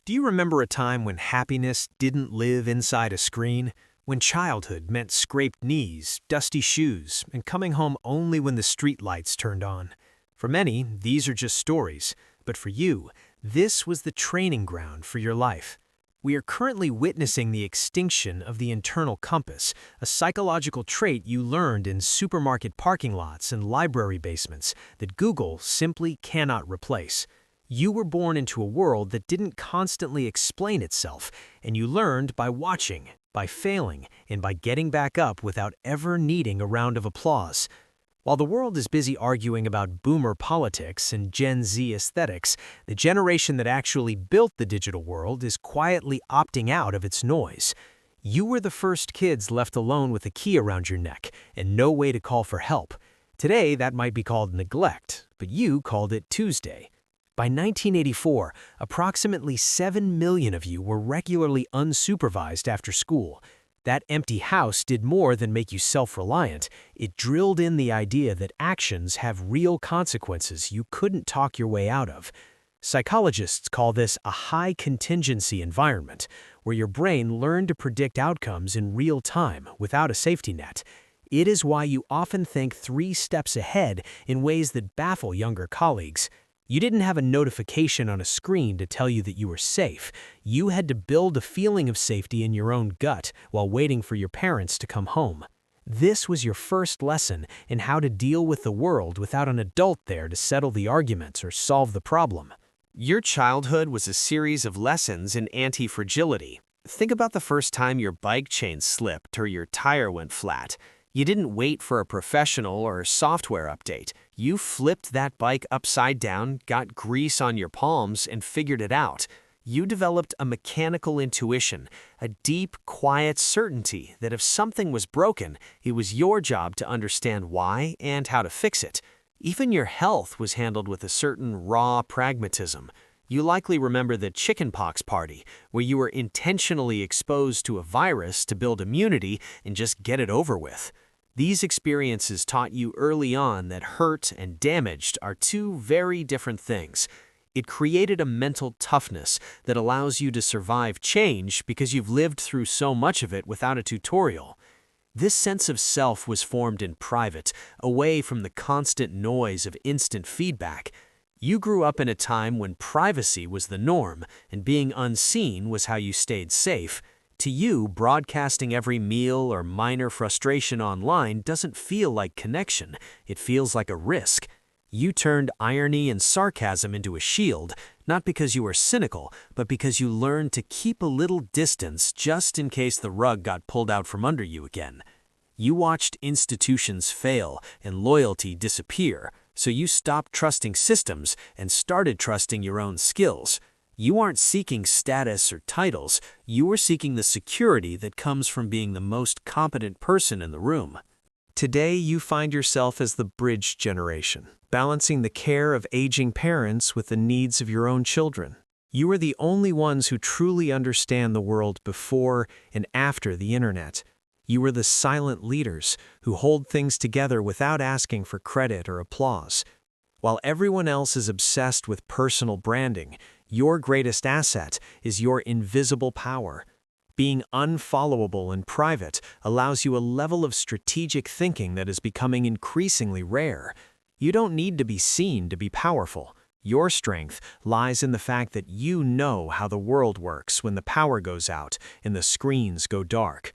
Do you remember a time when happiness didn't live inside a screen? When childhood meant scraped knees, dusty shoes, and coming home only when the street lights turned on? For many, these are just stories, but for you, this was the training ground for your life. We are currently witnessing the extinction of the internal compass, a psychological trait you learned in supermarket parking lots and library basements that Google simply cannot replace. You were born into a world that didn't constantly explain itself, and you learned by watching, by failing, and by getting back up without ever needing a round of applause. While the world is busy arguing about boomer politics and Gen Z aesthetics, the generation that actually built the digital world is quietly opting out of its noise. You were the first kids left alone with a key around your neck and no way to call for help. Today, that might be called neglect, but you called it Tuesday. By 1984, approximately 7 million of you were regularly unsupervised after school. That empty house did more than make you self-reliant. It drilled in the idea that actions have real consequences you couldn't talk your way out of. Psychologists call this a high-contingency environment, where your brain learned to predict outcomes in real time without a safety net. It is why you often think 3 steps ahead in ways that baffle younger colleagues. You didn't have a notification on a screen to tell you that you were safe. You had to build a feeling of safety in your own gut while waiting for your parents to come home. This was your first lesson in how to deal with the world without an adult there to settle the arguments or solve the problem. Your childhood was a series of lessons in anti-fragility. Think about the first time your bike chain slipped or your tire went flat. You didn't wait for a professional or software update. You flipped that bike upside down, got grease on your palms, and figured it out. You developed a mechanical intuition, a deep, quiet certainty that if something was broken, it was your job to understand why and how to fix it. Even your health was handled with a certain raw pragmatism. You likely remember the chickenpox party, where you were intentionally exposed to a virus to build immunity and just get it over with. These experiences taught you early on that hurt and damaged are 2 very different things. It created a mental toughness that allows you to survive change because you've lived through so much of it without a tutorial. This sense of self was formed in private, away from the constant noise of instant feedback. You grew up in a time when privacy was the norm, and being unseen was how you stayed safe. To you, broadcasting every meal or minor frustration online doesn't feel like connection, it feels like a risk. You turned irony and sarcasm into a shield, not because you were cynical, but because you learned to keep a little distance just in case the rug got pulled out from under you again. You watched institutions fail and loyalty disappear, so you stopped trusting systems and started trusting your own skills. You aren't seeking status or titles, you are seeking the security that comes from being the most competent person in the room. Today, you find yourself as the bridge generation, balancing the care of aging parents with the needs of your own children. You are the only ones who truly understand the world before and after the internet. You are the silent leaders who hold things together without asking for credit or applause. While everyone else is obsessed with personal branding, your greatest asset is your invisible power. Being unfollowable in private allows you a level of strategic thinking that is becoming increasingly rare. You don't need to be seen to be powerful. Your strength lies in the fact that you know how the world works when the power goes out and the screens go dark.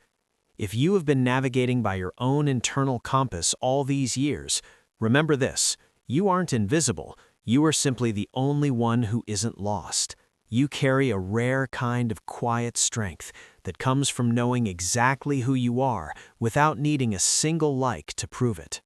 If you have been navigating by your own internal compass all these years, remember this: you aren't invisible. You are simply the only one who isn't lost. You carry a rare kind of quiet strength that comes from knowing exactly who you are without needing a single like to prove it.